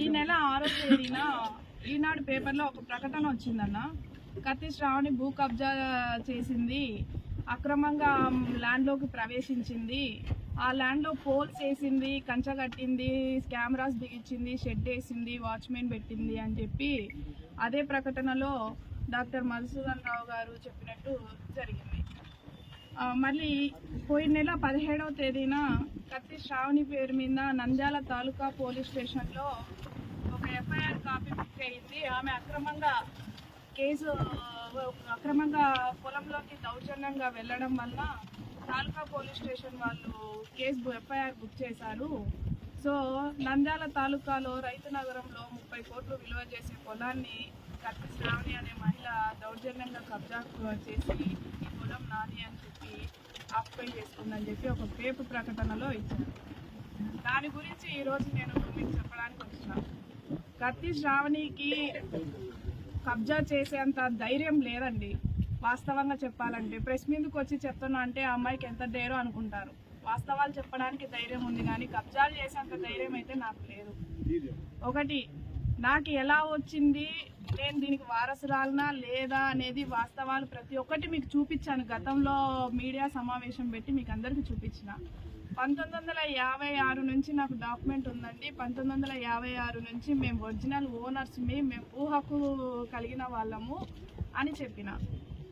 ఈ నెల 6వ తేదీన ఈనాడు పేపర్లో ఒక ప్రకటన వచ్చిందన్న. కత్తి శ్రావణి భూ కబ్జా చేసింది, అక్రమంగా ల్యాండ్లోకి ప్రవేశించింది, ఆ ల్యాండ్లో పోల్స్ వేసింది, కంచె కట్టింది, కెమెరాస్ బిగించింది, షెడ్ వేసింది, వాచ్మెన్ పెట్టింది అని చెప్పి అదే ప్రకటనలో డాక్టర్ మధుసూదన్ రావు గారు చెప్పినట్టు జరిగింది. మళ్ళీ పోయిన నెల 17వ తేదీన కత్తి శ్రావణి పేరు మీద నంద్యాల తాలూకా పోలీస్ స్టేషన్లో ఒక ఎఫ్ఐఆర్ కాపీ బుక్ అయింది. ఆమె అక్రమంగా పొలంలోకి దౌర్జన్యంగా వెళ్ళడం వల్ల తాలూకా పోలీస్ స్టేషన్ వాళ్ళు ఎఫ్ఐఆర్ బుక్ చేశారు. సో నంద్యాల తాలూకాలో రైతు నగరంలో 30 కోట్లు విలువ చేసే పొలాన్ని కత్తి శ్రావణి అనే మహిళ దౌర్జన్యంగా కబ్జా చేసి ఈ పొలం నాది అని చెప్పి ఆక్యుపై చేసుకుందని చెప్పి ఒక పేపర్ ప్రకటనలో ఇచ్చారు. దాని గురించి ఈరోజు నేను మీకు చెప్పడానికి వచ్చినాను. కత్తి శ్రావణికి కబ్జా చేసేంత ధైర్యం లేదండి. వాస్తవంగా చెప్పాలంటే ప్రెస్ మీదకి వచ్చి చెప్తున్నా అంటే ఆ అమ్మాయికి ఎంత ధైర్యం అనుకుంటారు. వాస్తవాలు చెప్పడానికి ధైర్యం ఉంది కానీ కబ్జాలు చేసేంత ధైర్యం అయితే నాకు లేదు. ఒకటి, నాకు ఎలా వచ్చింది, నేను దీనికి వారసురాలనా లేదా అనేది వాస్తవాలు ప్రతి ఒక్కటి మీకు చూపించాను. గతంలో మీడియా సమావేశం పెట్టి మీకు అందరికీ చూపించిన 1956 నుంచి నాకు డాక్యుమెంట్ ఉందండి. 1956 నుంచి మేము ఒరిజినల్ ఓనర్స్ని, మేము భూ హక్కు కలిగిన వాళ్ళము అని చెప్పిన.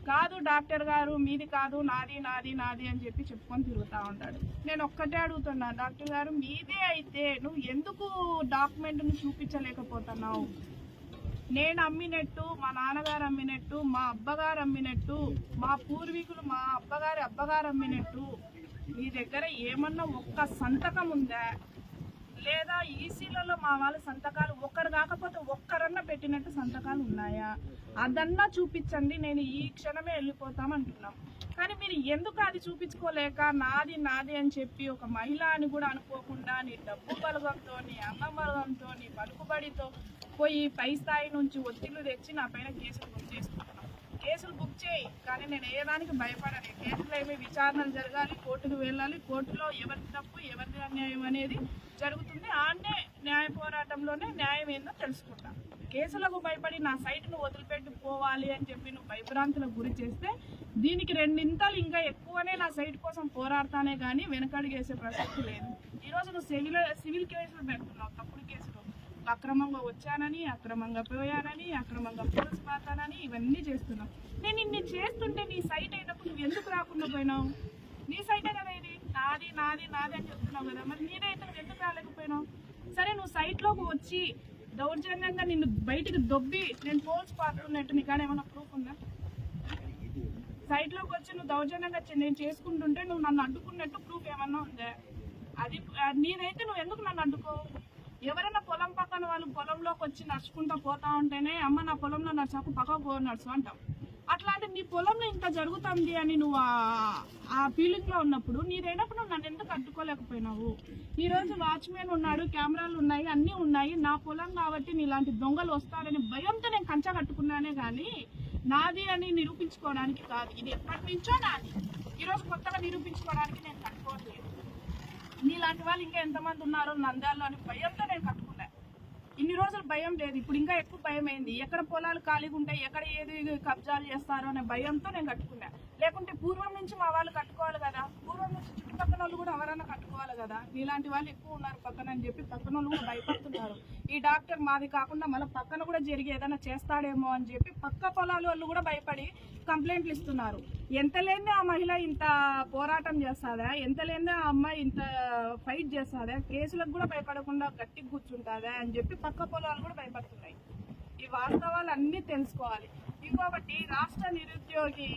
కాదు డాక్టర్ గారు మీది కాదు, నాది నాది నాది అని చెప్పి చెప్పుకొని తిరుగుతూ ఉంటాడు. నేను ఒక్కటే అడుగుతున్నా, డాక్టర్ గారు మీదే అయితే నువ్వు ఎందుకు డాక్యుమెంట్ను చూపించలేకపోతున్నావు? నేను అమ్మినట్టు, మా నాన్నగారు అమ్మినట్టు, మా అబ్బగారు అమ్మినట్టు, మా పూర్వీకులు మా అబ్బగారు అమ్మినట్టు మీ దగ్గర ఏమన్నా ఒక్క సంతకం ఉందా? లేదా ఈసీలలో మా వాళ్ళ సంతకాలు ఒక్కరు కాకపోతే ఒక్కరన్నా పెట్టినట్టు సంతకాలు ఉన్నాయా? అదన్నా చూపించండి, నేను ఈ క్షణమే వెళ్ళిపోతామంటున్నాం. కానీ మీరు ఎందుకు అది చూపించుకోలేక నాది నాది అని చెప్పి ఒక మహిళ అని కూడా అనుకోకుండా నీ డబ్బు బలగంతో, నీ అన్నం బలగంతో, నీ పలుకుబడితో పోయి పై స్థాయి నుంచి ఒత్తిళ్లు తెచ్చి నా పైన కేసులు బుక్ చేసుకుంటున్నాం. కేసులు బుక్ చేయి, కానీ నేను ఏ దానికి భయపడను. కేసులు ఏమి విచారణలు జరగాలి, కోర్టుకు వెళ్ళాలి, కోర్టులో ఎవరి తప్పు ఎవరిది అన్యాయం అనేది జరుగుతుంది. ఆన్నే న్యాయ పోరాటంలోనే న్యాయం ఏందో తెలుసుకుంటా. కేసులకు భయపడి నా సైట్ను వదిలిపెట్టి పోవాలి అని చెప్పి నువ్వు భయభ్రాంతులకు గురి చేస్తే దీనికి 2 ఇంతలు ఇంకా ఎక్కువనే నా సైట్ కోసం పోరాడతానే కానీ వెనకడుగేసే ప్రసక్తి లేదు. ఈరోజు నువ్వు సివిల్ కేసులు పెడుతున్నావు, తప్పుడు కేసులు. అక్రమంగా వచ్చానని, అక్రమంగా పోయానని, అక్రమంగా పోలీసు పాతానని ఇవన్నీ చేస్తున్నావు. నేను ఇన్ని చేస్తుంటే నీ సైట్ అయినప్పుడు నువ్వు ఎందుకు రాకుండా పోయినావు? నీ సైటే కదా ఇది, నాది నాది నాది అని చెప్తున్నావు కదా, మరి నీదైతే నువ్వు ఎందుకు రాలేకపోయినావు? సరే, నువ్వు సైట్లోకి వచ్చి దౌర్జన్యంగా నిన్ను బయటికి దొబ్బి నేను పోల్స్ పాతున్నట్టు నీ కానీ ఏమైనా ప్రూఫ్ ఉందా? సైట్లోకి వచ్చి నువ్వు దౌర్జన్యంగా నేను చేసుకుంటుంటే నువ్వు నన్ను అడ్డుకున్నట్టు ప్రూఫ్ ఏమన్నా ఉందా? అది నీదైతే నువ్వు ఎందుకు నన్ను అడ్డుకో? ఎవరైనా పొలం పక్కన వాళ్ళు పొలంలోకి వచ్చి నడుచుకుంటూ పోతా ఉంటేనే అమ్మ నా పొలంలో నడుచాకు పక్కకు పో నడుచు అంటాం. అట్లాంటి నీ పొలంలో ఇంత జరుగుతుంది అని నువ్వు ఆ ఫీలింగ్లో ఉన్నప్పుడు నీదైనప్పుడు నన్ను ఎందుకు అడ్డుకోలేకపోయినావు? ఈరోజు వాచ్మెన్ ఉన్నాడు, కెమెరాలు ఉన్నాయి, అన్నీ ఉన్నాయి. నా పొలం కాబట్టి నీలాంటి దొంగలు వస్తారని భయంతో నేను కంచె కట్టుకున్నానే కానీ నాది అని నిరూపించుకోవడానికి కాదు. ఇది ఎప్పటి నుంచో నాది, ఈరోజు కొత్తగా నిరూపించుకోవడానికి నేను కట్టుకోవట్లేదు. నీలాంటి వాళ్ళు ఇంకా ఎంతమంది ఉన్నారో నంద్యాలలో అని భయంతో నేను కట్టుకున్నా. ఇన్ని రోజులు భయం లేదు, ఇప్పుడు ఇంకా ఎక్కువ భయం అయింది. ఎక్కడ పొలాలు ఖాళీగా ఉంటాయి, ఎక్కడ ఏది కబ్జాలు చేస్తారో అనే భయంతో నేను కట్టుకున్నా. లేకుంటే పూర్వం నుంచి మా వాళ్ళు కట్టుకోవాలి కదా, పూర్వం నుంచి చుట్టుపక్కల వాళ్ళు కూడా ఎవరైనా కట్టుకోవాలి కదా. నీలాంటి వాళ్ళు ఎక్కువ ఉన్నారు పక్కన అని చెప్పి పక్కన వాళ్ళు కూడా భయపడుతున్నారు. ఈ డాక్టర్ మాది కాకుండా మళ్ళీ పక్కన కూడా జరిగి ఏదైనా చేస్తాడేమో అని చెప్పి పక్క పొలాల వాళ్ళు కూడా భయపడి కంప్లైంట్లు ఇస్తున్నారు. ఎంత లేని ఆ మహిళ ఇంత పోరాటం చేస్తాదా? ఎంత లేని ఆ అమ్మాయి ఇంత ఫైట్ చేస్తాదా? కేసులకు కూడా భయపడకుండా గట్టిగా కూర్చుంటుందా అని చెప్పి పక్క పొలాలు కూడా భయపడుతున్నాయి. ఈ వాస్తవాలు అన్నీ తెలుసుకోవాలి. ఇంకొకటి, రాష్ట్ర నిరుద్యోగి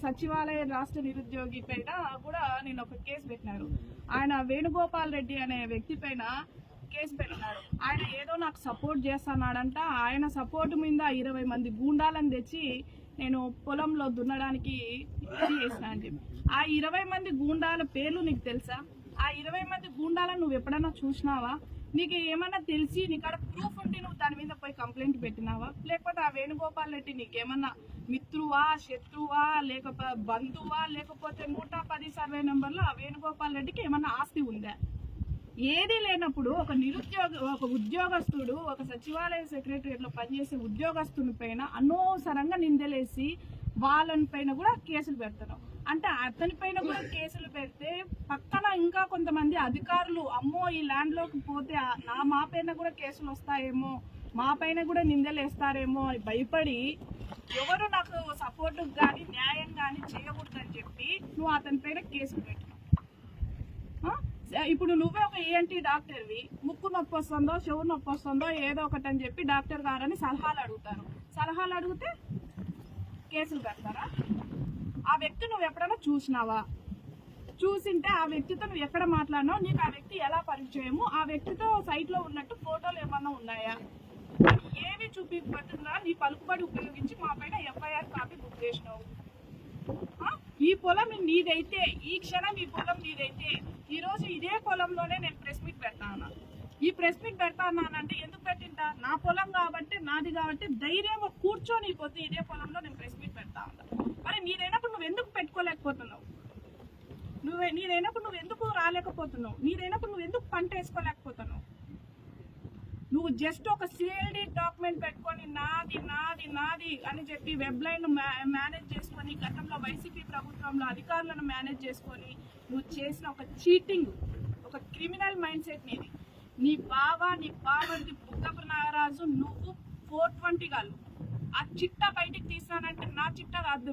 సచివాలయ రాష్ట్ర నిరుద్యోగి పైన కూడా నేను ఒక కేసు పెట్టినారు. ఆయన వేణుగోపాల్ రెడ్డి అనే వ్యక్తి పైన కేసు పెట్టినాడు. ఆయన ఏదో నాకు సపోర్ట్ చేస్తున్నాడంట. ఆయన సపోర్ట్ మీద 20 మంది గూండాలను తెచ్చి నేను పొలంలో దున్నడానికి చేసిన అని చెప్పి. ఆ 20 మంది గూండాల పేర్లు నీకు తెలుసా? ఆ 20 మంది గూండాలను నువ్వు ఎప్పుడైనా చూసినావా? నీకు ఏమన్నా తెలిసి నీకాడ ప్రూఫ్ ఉంటే నువ్వు దాని మీద పోయి కంప్లైంట్ పెట్టినావా? లేకపోతే ఆ వేణుగోపాల్ రెడ్డి నీకేమన్నా మిత్రువా, శత్రువా, లేకపోతే బంధువా, లేకపోతే 110 సర్వే నెంబర్లో ఆ వేణుగోపాల్ రెడ్డికి ఏమన్నా ఆస్తి ఉందా? ఏది లేనప్పుడు ఒక ఉద్యోగస్తుడు ఒక సచివాలయ సెక్రటరియట్లో పనిచేసే ఉద్యోగస్తుని పైన అనవసరంగా నిందలేసి వాళ్ళని పైన కూడా కేసులు పెడతారు. అంటే అతని పైన కూడా కేసులు పెడితే పక్కన ఇంకా కొంతమంది అధికారులు అమ్మో ఈ ల్యాండ్లోకి పోతే మా పైన కూడా కేసులు వస్తాయేమో, మా పైన కూడా నిందలు వేస్తారేమో అని భయపడి ఎవరు నాకు సపోర్ట్ కానీ న్యాయం కానీ చేయకూడదని చెప్పి నువ్వు అతని పైన కేసులు పెట్టినావు. ఇప్పుడు నువ్వే ఒక ENT డాక్టర్వి, ముక్కు నొప్పి వస్తుందో చెవు నొప్పి వస్తుందో ఏదో ఒకటి అని చెప్పి డాక్టర్ గారని సలహాలు అడుగుతారు. సలహాలు అడిగితే కేసులు పెడతారా? ఆ వ్యక్తి నువ్వు ఎప్పుడైనా చూసినావా? చూసింటే ఆ వ్యక్తితో నువ్వు ఎక్కడ మాట్లాడినావు, నీకు ఆ వ్యక్తి ఎలా పరిచయము, ఆ వ్యక్తితో సైట్లో ఉన్నట్టు ఫోటోలు ఏమన్నా ఉన్నాయా? ఏవి చూపించబడుతున్నా నీ పలుకుబడి ఉపయోగించి మా పైన FIR కాపీ బుక్ చేసినావు. ఈ పొలం నీదైతే, ఈ క్షణం ఈ పొలం నీదైతే, ఈ రోజు ఇదే పొలంలోనే నేను ప్రెస్ మీట్ పెడతాను. ఈ ప్రెస్ మీట్ పెడతానంటే ఎందుకు పెట్టింటా? నా పొలం కాబట్టి, నాది కాబట్టి ధైర్యంగా కూర్చొని పోతే ఇదే పొలంలో నేను ప్రెస్ మీట్ పెడతా ఉన్నా. మరి నీదైనప్పుడు నువ్వు ఎందుకు పెట్టుకోలేకపోతున్నావు? నీదైనప్పుడు నువ్వు ఎందుకు రాలేకపోతున్నావు? నీదైనప్పుడు నువ్వు ఎందుకు పంట వేసుకోలేకపోతున్నావు? నువ్వు జస్ట్ ఒక CLD డాక్యుమెంట్ పెట్టుకొని నాది నాది నాది అని చెప్పి వెబ్లైన్ మేనేజ్ చేసుకొని, గతంలో వైసీపీ ప్రభుత్వంలో అధికారులను మేనేజ్ చేసుకొని నువ్వు చేసిన ఒక చీటింగ్, ఒక క్రిమినల్ మైండ్ సెట్ నీది. నీ బావది బుగ్గపు నాగరాజు, నువ్వు 420 గాలు ఆ చిట్టా బయటికి తీసానంటే నా చిట్టా కాదు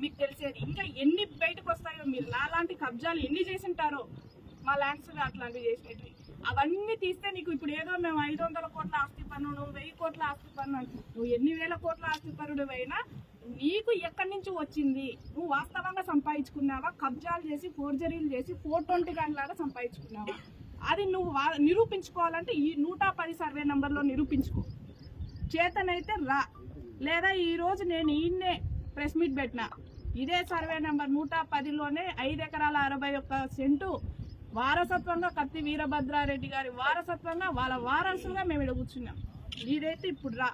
మీకు తెలిసేది. ఇంకా ఎన్ని బయటకు వస్తాయో, మీరు నాలాంటి కబ్జాలు ఎన్ని చేసింటారో మా ల్యాండ్స్ అట్లాంటివి చేసినవి. అవన్నీ తీస్తే నీకు ఇప్పుడు ఏదో మేము 500 కోట్ల ఆస్తి పన్ను, నువ్వు 1000 కోట్ల ఆస్తి పన్ను, నువ్వు ఎన్ని వేల కోట్ల ఆస్తి పన్నుడు అయినా నీకు ఎక్కడి నుంచి వచ్చింది? నువ్వు వాస్తవంగా సంపాదించుకున్నావా? కబ్జాలు చేసి ఫోర్జరీలు చేసి 420 గంటలాగా సంపాదించుకున్నావా? అది నువ్వు నిరూపించుకోవాలంటే ఈ 110 సర్వే నెంబర్లో నిరూపించుకో. చేతనైతే రా, లేదా ఈరోజు నేను ఈయన్నే ప్రెస్ మీట్ పెట్టినా ఇదే సర్వే నెంబర్ 110లోనే 5 ఎకరాల 61 సెంటు వారసత్వంగా కత్తి వీరభద్రారెడ్డి గారి వారసత్వంగా వాళ్ళ వారసులుగా మేము ఇక్కడ కూర్చున్నాం. ఇదైతే ఇప్పుడు రా,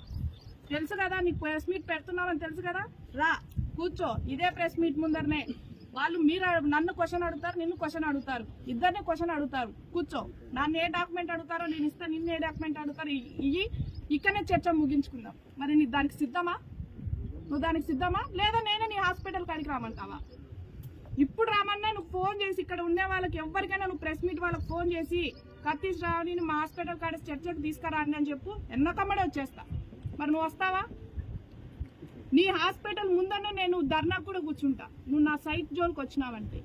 తెలుసు కదా నీకు ప్రెస్ మీట్ పెడుతున్నామని తెలుసు కదా, రా కూర్చో. ఇదే ప్రెస్ మీట్ ముందరనే వాళ్ళు నన్ను క్వశ్చన్ అడుగుతారు, నిన్ను క్వశ్చన్ అడుగుతారు, ఇద్దరిని క్వశ్చన్ అడుగుతారు. కూర్చో, నన్ను ఏ డాక్యుమెంట్ అడుగుతారో నేను ఇస్తాను, నిన్ను ఏ డాక్యుమెంట్ అడుగుతారు, ఇక్కడనే చర్చ ముగించుకుందాం. మరి నీ దానికి సిద్ధమా? నువ్వు దానికి సిద్ధమా? లేదా నేనే నీ హాస్పిటల్ కాడికి రామంటావా? ఇప్పుడు రామన్నా నువ్వు ఫోన్ చేసి ఇక్కడ ఉండే వాళ్ళకి ఎవరికైనా నువ్వు ప్రెస్ మీట్ వాళ్ళకి ఫోన్ చేసి కత్తి శ్రావణిని మా హాస్పిటల్ కాడ చర్చకు తీసుకురాండి అని చెప్పు, ఎన్నకమ్మడే వచ్చేస్తా. మరి నువ్వు వస్తావా? నీ హాస్పిటల్ ముందనే నేను ధర్నా కూడా కూర్చుంటా. నువ్వు నా సైట్ జోన్కి వచ్చినావంటే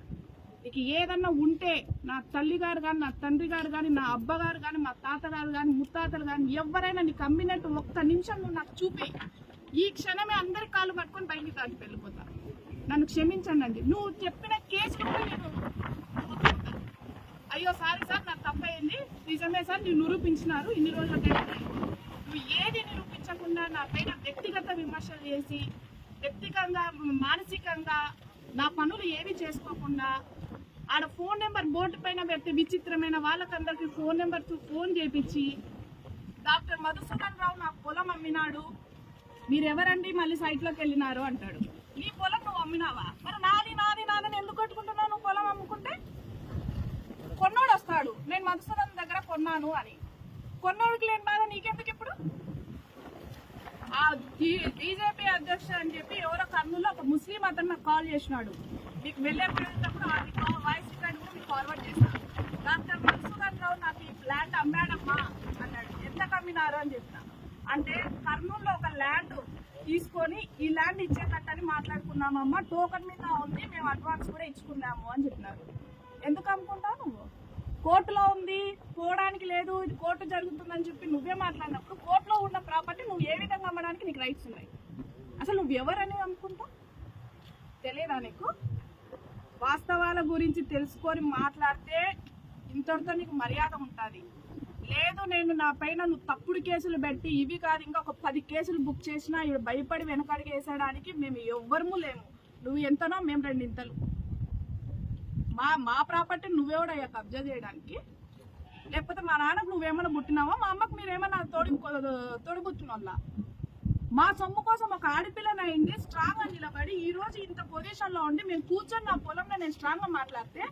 నీకు ఏదన్నా ఉంటే నా తల్లి గారు కానీ, నా తండ్రి గారు కానీ, నా అబ్బగారు కానీ, మా తాతగారు కానీ, ముత్తాతలు కానీ ఎవరైనా నీకు అమ్మినట్టు ఒక్క నిమిషం నువ్వు నాకు చూపి, ఈ క్షణమే అందరి కాళ్ళు పట్టుకొని బయటికి తాకి వెళ్ళిపోతా. నన్ను క్షమించండి. నువ్వు చెప్పిన కేసులు కూడా నేను అయ్యో సారీ సార్ నాకు తప్పయింది, నిజమే సార్ నువ్వు నిరూపించినారు, ఇన్ని రోజుల నువ్వు ఏది నిరూపించకుండా నా పైన వ్యక్తిగత విమర్శలు చేసి, వ్యక్తిగతంగా మానసికంగా నా పనులు ఏవి చేసుకోకుండా ఆడ ఫోన్ నెంబర్ బోర్డు పైన పెడితే విచిత్రమైన వాళ్ళకందరికి ఫోన్ నెంబర్తో ఫోన్ చేపించి డాక్టర్ మధుసూదన్ రావు నాకు పొలం అమ్మినాడు, మీరెవరండి మళ్ళీ సైట్లోకి వెళ్ళినారు అంటాడు. నీ పొలం నువ్వు అమ్మినావా? మరి నాది నాది నాదని ఎందుకు కొట్టుకుంటున్నావు? నువ్వు పొలం అమ్ముకుంటే కొన్నోడు వస్తాడు, నేను మధుసూదన్ దగ్గర కొన్నాను అని. కొన్నోడికి లేని బాధ నీకెందుకు? ఇప్పుడు ఆ బీజేపీ అధ్యక్షుడు అని చెప్పి ఎవరో కర్నూలులో ఒక ముస్లిం అతను నాకు కాల్ చేసినాడు. మీకు వెళ్ళేటప్పుడు అది వాయిస్ రికార్డు కూడా మీకు ఫార్వర్డ్ చేస్తాను. డాక్టర్ మధుసూదన్ రావు నాకు ఈ ల్యాండ్ అమ్మాడమ్మా అన్నాడు. ఎంత అమ్మినారు అని చెప్పిన. అంటే కర్నూలులో ఒక ల్యాండ్ తీసుకొని ఈ ల్యాండ్ ఇచ్చేటట్టని మాట్లాడుకున్నామమ్మా, టోకన్ మీద ఉంది, మేము అడ్వాన్స్ కూడా ఇచ్చుకున్నాము అని చెప్పినారు. ఎందుకు అమ్ముకుంటావు నువ్వు? కోర్టులో ఉంది, పోవడానికి లేదు, ఇది కోర్టు జరుగుతుందని చెప్పి నువ్వే మాట్లాడినప్పుడు కోర్టులో ఉన్న ప్రాపర్టీ నువ్వు ఏ విధంగా అమ్మడానికి నీకు రైట్స్ ఉన్నాయి? అసలు నువ్వు ఎవరని అమ్ముకుంటావు? తెలియదా నీకు? వాస్తవాల గురించి తెలుసుకొని మాట్లాడితే ఇంతటితో నీకు మర్యాద ఉంటుంది. లేదు నేను నా పైన నువ్వు తప్పుడు కేసులు పెట్టి ఇవి కాదు ఇంకా ఒక 10 కేసులు బుక్ చేసినా ఇవి భయపడి వెనకడికి వేసడానికి మేము ఎవ్వరము లేము. నువ్వు ఎంతనో మేము 2 ఇంతలు. మా ప్రాపర్టీ నువ్వెవడయ్యా కబ్జా చేయడానికి? లేకపోతే మా నాన్నకు నువ్వేమన్నా పుట్టినావా? మా అమ్మకు మీరేమన్నా తోడుబుట్టిన వాళ్ళ? మా సొమ్ము కోసం ఒక ఆడపిల్లనైంది స్ట్రాంగ్ గా నిలబడి ఈ రోజు ఇంత పొజిషన్ లో ఉండి మేము కూర్చొని నా పొలంలో నేను స్ట్రాంగ్ గా మాట్లాడితే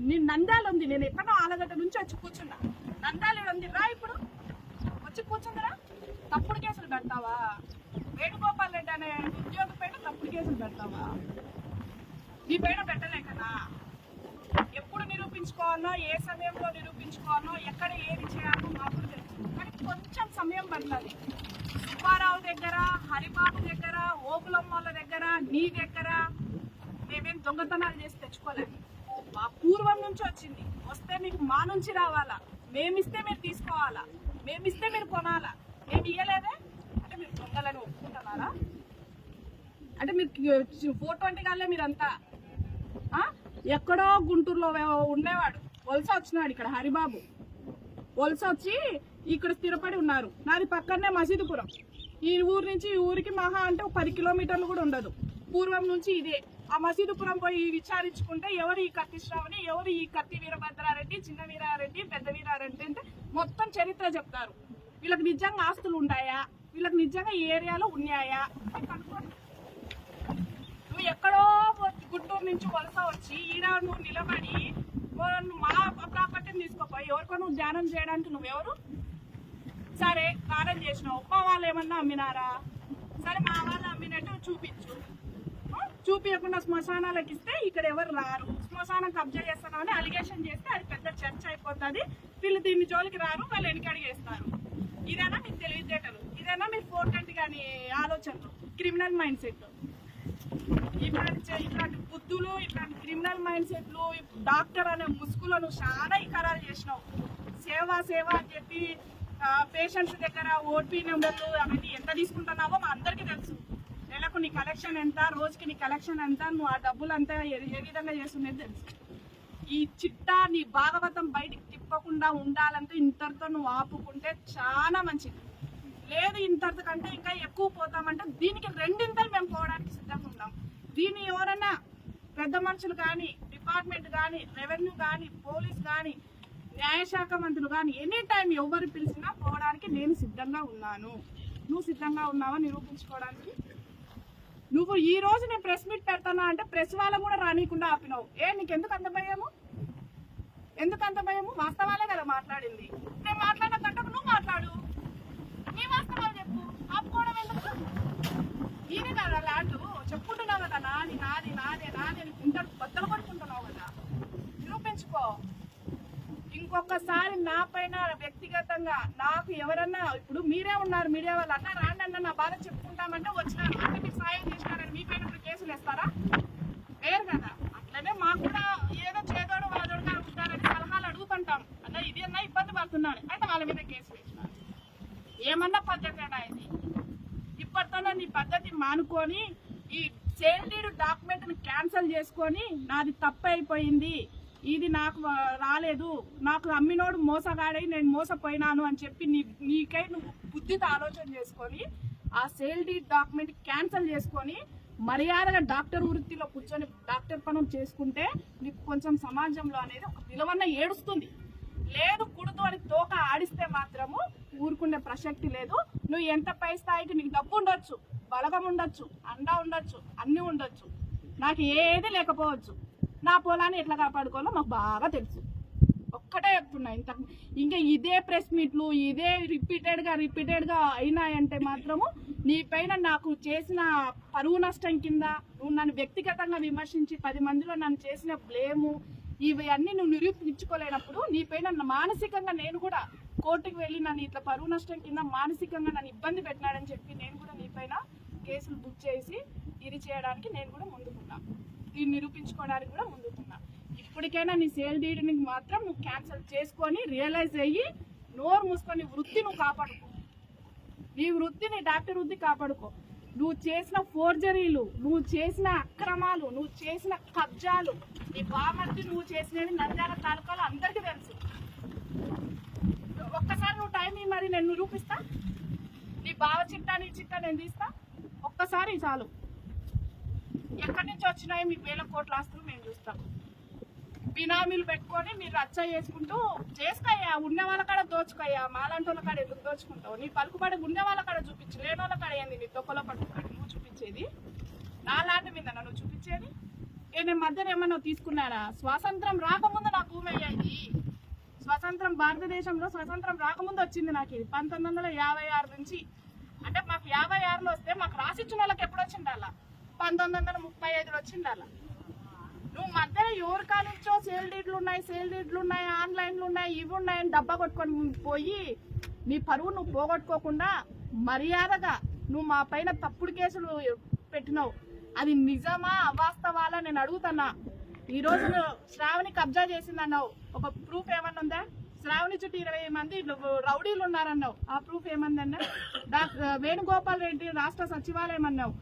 నేను నంద్యాల ఉంది, నేను ఎక్కడో ఆలగడ్డ నుంచి వచ్చి కూర్చున్నా, నంద్యాల ఉంది రా ఇప్పుడు వచ్చి కూర్చుందిరా, తప్పుడు కేసులు పెడతావా? వేణుగోపాల్ రెడ్డి అనే ఉద్యోగి పైన తప్పుడు కేసులు పెడతావా? నీ పైన పెట్టలేకనా? ఎప్పుడు నిరూపించుకోవాలో, ఏ సమయంలో నిరూపించుకోవాలో, ఎక్కడ ఏది చేయాలో మాకు తెలుసు, కానీ కొంచెం సమయం పడుతుంది. సుబ్బారావు దగ్గర, హరిబాబు దగ్గర, ఓపులమ్మల దగ్గర, నీ దగ్గర మేమేం దొంగతనాలు చేసి తెచ్చుకోలేము. మా పూర్వం నుంచి వచ్చింది, వస్తే మీకు మా నుంచి రావాలా, మేమిస్తే మీరు తీసుకోవాలా, మేమిస్తే మీరు కొనాలా. మేము ఇయ్యలేదే అంటే మీరు దొంగలని ఒప్పుకుంటున్నారా? అంటే మీరు 420 కాలే మీరంతా. ఎక్కడో గుంటూరులో ఉండేవాడు, వలస వచ్చినాడు ఇక్కడ హరిబాబు, వలస వచ్చి ఇక్కడ స్థిరపడి ఉన్నారు. నాది పక్కనే మసీదుపురం. ఈ ఊరు నుంచి ఈ ఊరికి మహా అంటే 10 కిలోమీటర్లు కూడా ఉండదు. పూర్వం నుంచి ఇదే. ఆ మసీదుపురం పోయి విచారించుకుంటే ఎవరు ఈ కత్తి శ్రావణి, ఎవరు ఈ కత్తి వీరభద్రారెడ్డి, చిన్న వీరారెడ్డి, పెద్ద వీరారెడ్డి అంటే మొత్తం చరిత్ర చెప్తారు. వీళ్ళకి నిజంగా ఆస్తులు ఉన్నాయా, వీళ్ళకి నిజంగా ఈ ఏరియాలో ఉన్నాయా కనుక్కోండి. నువ్వు ఎక్కడో గుంటూరు నుంచి వలస వచ్చి ఈడ నువ్వు నిలబడి మా ప్రాపర్టీని తీసుకోపోయి ఎవరికో నువ్వు ధ్యానం చేయడానికి నువ్వెవరు? సరే దానం చేసినావు, మా వాళ్ళు ఏమన్నా అమ్మినారా? సరే మా వాళ్ళు అమ్మినట్టు చూపించు. చూపించకుండా శ్మశానాలకు ఇస్తే ఇక్కడ ఎవరు రారు, శ్మశానం కబ్జా చేస్తున్నామని అలిగేషన్ చేస్తే అది పెద్ద చర్చ అయిపోతుంది. వీళ్ళు దీన్ని జోలికి రారు, వాళ్ళు వెనకడిగేస్తారు. ఇదేనా మీకు తెలివితేటలు? ఇదేనా మీరు 420 కానీ ఆలోచనలు? క్రిమినల్ మైండ్ సెట్, ఇట్లాంటి బుద్ధులు, ఇట్లాంటి క్రిమినల్ మైండ్ సెట్లు డాక్టర్ అనే ముసుగులను చాలా ఇకరాలు చేసినావు. సేవ అని చెప్పి పేషెంట్స్ దగ్గర ఓపీ నెంబర్లు అవన్నీ ఎంత తీసుకుంటున్నావో మా అందరికీ తెలుసు. నెలకు నీ కలెక్షన్ ఎంత, రోజుకి నీ కలెక్షన్ ఎంత, నువ్వు ఆ డబ్బులు అంతా ఏ విధంగా చేస్తున్నది తెలుసు. ఈ చిట్టా నీ భాగవతం బయటికి తిప్పకుండా ఉండాలంటే ఇంతటితో నువ్వు ఆపుకుంటే చాలా మంచిది. లేదు ఇంతటి కంటే ఇంకా ఎక్కువ పోతామంటే దీనికి 2 మేము పోవడానికి సిద్ధంగా ఉన్నాం. దీన్ని ఎవరైనా పెద్ద మనుషులు కానీ, డిపార్ట్మెంట్ కానీ, రెవెన్యూ కానీ, పోలీస్ కానీ, న్యాయశాఖ మంత్రులు కానీ ఎనీ టైం ఎవరు పిలిచినా పోవడానికి నేను సిద్ధంగా ఉన్నాను. నువ్వు సిద్ధంగా ఉన్నావా నిరూపించుకోవడానికి? నువ్వు ఈ రోజు నేను ప్రెస్ మీట్ పెడతానా అంటే ప్రెస్ వాళ్ళకు కూడా రానియకుండా ఆపినావు. నీకెందుకు అంత భయము? ఎందుకు అంత భయము? వాస్తవాలే కదా మాట్లాడింది. నేను మాట్లాడిన గంటకు నువ్వు మాట్లాడు, నీ వాస్తవాలు చెప్పు, ఆపుకోవడం ఎందుకు? ఈయన కదా ల్యాండ్ చెప్పుకుంటున్నావు కదా, నాది నాది నాదే నాది ఇంటర్ బద్దలు కొట్టుకుంటున్నావు కదా, నిరూపించుకో. ఇంకొకసారి నా పైన వ్యక్తిగతంగా నాకు ఎవరన్నా, ఇప్పుడు మీరే ఉన్నారు మీడియా వాళ్ళు, అన్న రాండి అన్న నా బాధ చెప్పుకుంటామంటే వచ్చినారు, అంటే మీరు సాయం చేసినారని మీ పైన కేసులు వేస్తారా? వేరు కదా. అట్లనే మాకు కూడా ఏదో చేదోడు వాదోడుగా ఉంటారని సలహాలు అడుగుతుంటాం. అన్న ఇది అన్నా ఇబ్బంది పడుతున్నాను అంటే వాళ్ళ మీద కేసులు వేసినారు. ఏమన్నా పద్ధతి అయినా ఇది? ఇప్పటితోనే నీ పద్ధతి మానుకొని ఈ సేల్ డీడ్ డాక్యుమెంట్ ని క్యాన్సిల్ చేసుకొని నాది తప్పు అయిపోయింది, ఇది నాకు రాలేదు, నాకు అమ్మినోడు మోసగాడై నేను మోసపోయినాను అని చెప్పి నీకై నువ్వు బుద్ధితో ఆలోచన చేసుకొని ఆ సేల్ డీడ్ డాక్యుమెంట్ క్యాన్సిల్ చేసుకొని మర్యాదగా డాక్టర్ వృత్తిలో కూర్చొని డాక్టర్ పనులు చేసుకుంటే నీకు కొంచెం సమాజంలో అనేది ఒక విలువన్న ఏడుస్తుంది. లేదు కుడుతూ అని తోక ఆడిస్తే మాత్రము ఊరుకునే ప్రసక్తి లేదు. నువ్వు ఎంత పై స్థాయికి నీకు డబ్బు ఉండొచ్చు, బలగం ఉండొచ్చు, అండా ఉండొచ్చు, అన్నీ ఉండొచ్చు, నాకు ఏది లేకపోవచ్చు. నా పొలాన్ని ఎట్లా కాపాడుకోవాలో మాకు బాగా తెలుసు. ఒక్కటే చెప్తున్నా. ఇంకా ఇదే ప్రెస్ మీట్లు ఇదే రిపీటెడ్గా అయినాయంటే మాత్రము నీ పైన నాకు చేసిన పరువు నష్టం కింద నువ్వు నన్ను వ్యక్తిగతంగా విమర్శించి 10 మందిలో నన్ను చేసిన బ్లేము ఇవన్నీ నువ్వు నిరూపించుకోలేనప్పుడు నీ పైన మానసికంగా నేను కూడా కోర్టుకు వెళ్ళి నన్ను ఇట్లా పరువు నష్టం కింద మానసికంగా నన్ను ఇబ్బంది పెట్టినాడని చెప్పి నేను కూడా నీ పైన కేసులు బుక్ చేసి ఇది చేయడానికి నేను కూడా ముందుకున్నా, దీన్ని నిరూపించుకోవడానికి కూడా ముందుకున్నా. ఇప్పటికైనా నీ సేల్ డీడ్ని మాత్రం నువ్వు క్యాన్సిల్ చేసుకొని రియలైజ్ అయ్యి నోరు మూసుకొని వృత్తి నువ్వు కాపాడుకో, నీ వృత్తి నీ డాక్టర్ వృత్తి కాపాడుకో. నువ్వు చేసిన ఫోర్జరీలు, నువ్వు చేసిన అక్రమాలు, నువ్వు చేసిన కబ్జాలు, నీ బామర్ది నువ్వు చేసినవి నంద్యాల తాలూకాలో అందరికీ తెలుసు. ఒక్కసారి నువ్వు టైం మరి నేను నిరూపిస్తా, నీ బావ చిట్టా నీ చిట్టా నేను తీస్తా. ఒక్కసారి చాలు. ఎక్కడి నుంచి వచ్చినాయి మీకు 1000 కోట్ల ఆస్తులు మేము చూస్తాం. బినామీలు పెట్టుకొని మీరు రచ్చ చేసుకుంటూ చేసుకోయ్యా, ఉన్న వాళ్ళ కాడ దోచుకోయ్యా, మాలాంటి వాళ్ళ కాడ ఎందుకు దోచుకుంటావు? నీ పలుకుబడి ఉన్న వాళ్ళ కాడ చూపించు, లేని వాళ్ళ కాడ ఏంది నీ తొక్కలో పట్టుకున్నాడు నువ్వు చూపించేది? నా లాంటి మీద నువ్వు చూపించేది? నేను మధ్యన ఏమన్నా తీసుకున్నారా? స్వాతంత్రం రాకముందు నాకు భూమి అయ్యాయి. స్వతంత్రం భారతదేశంలో స్వతంత్రం రాకముందు వచ్చింది నాకు ఇది 1956 నుంచి. అంటే మాకు 56లో వస్తే మాకు రాసిచ్చిన వాళ్ళకి ఎప్పుడు వచ్చిండాలా? 1935లో వచ్చిండాలా? నువ్వు మధ్యన ఎవరి కానించో సేల్ డీడ్లు ఉన్నాయి, ఆన్లైన్లు ఉన్నాయి, ఇవి ఉన్నాయని డబ్బా కొట్టుకొని పోయి నీ పరువు నువ్వు పోగొట్టుకోకుండా మర్యాదగా నువ్వు మా పైన తప్పుడు కేసులు పెట్టినావు. అది నిజమా అవాస్తవాలా నేను అడుగుతున్నా. ఈ రోజు శ్రావణి కబ్జా చేసిందన్నావు, ఒక ప్రూఫ్ ఏమన్నా ఉందా? శ్రావణి చుట్టూ 20 మంది రౌడీలు ఉన్నారన్నావు, ఆ ప్రూఫ్ ఏమందన్నా? వేణుగోపాల్ రెడ్డి రాష్ట్ర సచివాలయం అన్నావు,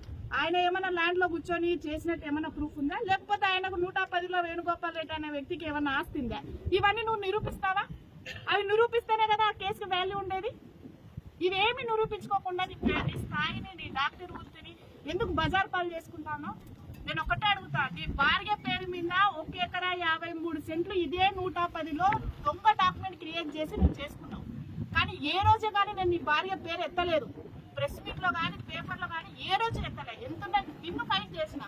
ఆయన ఏమన్నా ల్యాండ్ లో కూర్చొని చేసినట్టు ఏమన్నా ప్రూఫ్ ఉందా? లేకపోతే ఆయనకు 110లో వేణుగోపాల్ రెడ్డి అనే వ్యక్తికి ఏమన్నా ఆస్తి ఉందా? ఇవన్నీ నువ్వు నిరూపిస్తావా? అవి నిరూపిస్తేనే కదా ఆ కేసుకి వాల్యూ ఉండేది. ఇవేమి నిరూపించుకోకుండా నీ స్థాయిని, నీ డాక్టర్ వృత్తిని ఎందుకు బజార్ పాలు చేసుకుంటాను? నేను ఒకటే అడుగుతా, నీ భార్య పేరు మీద 1 ఎకరా 53 సెంట్లు ఇదే 110లో దొంగ డాక్యుమెంట్ క్రియేట్ చేసి నువ్వు చేసుకున్నావు. కానీ ఏ రోజు కానీ నేను నీ భార్య పేరు ఎత్తలేదు, ప్రెస్ మీట్ లో కానీ పేపర్లో కానీ ఏ రోజు ఎత్తలేదు. ఎందుకంటే నిన్ను ఫైట్ చేసిన,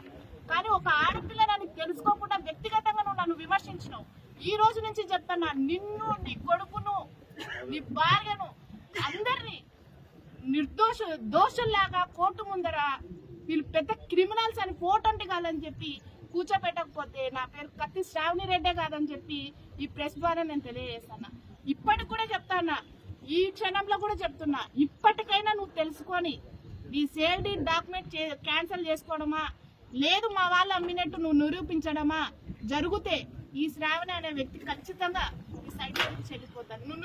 కానీ ఒక ఆడపిల్ల నన్ను తెలుసుకోకుండా వ్యక్తిగతంగా నువ్వు నన్ను విమర్శించినావు. ఈ రోజు నుంచి చెప్తున్నా, నిన్ను, నీ కొడుకును, నీ భార్యను, అందరినీ దోషుల్లాగా కోర్టు ముందర వీళ్ళు పెద్ద క్రిమినల్స్ అని ఫోటోంటి కాదని చెప్పి కూర్చోపెట్టకపోతే నా పేరు కత్తి శ్రావణి రెడ్డే కాదని చెప్పి ఈ ప్రెస్ ద్వారా నేను తెలియజేస్తాను. ఇప్పటికి కూడా చెప్తానా, ఈ క్షణంలో కూడా చెప్తున్నా, ఇప్పటికైనా నువ్వు తెలుసుకొని నీ సేల్ డీడ్ డాక్యుమెంట్ క్యాన్సిల్ చేసుకోవడమా, లేదు మా వాళ్ళు అమ్మినట్టు నువ్వు నిరూపించడమా జరిగితే ఈ శ్రావణి అనే వ్యక్తి ఖచ్చితంగా ఈ సైట్ చెల్లిపోతాను. నువ్వు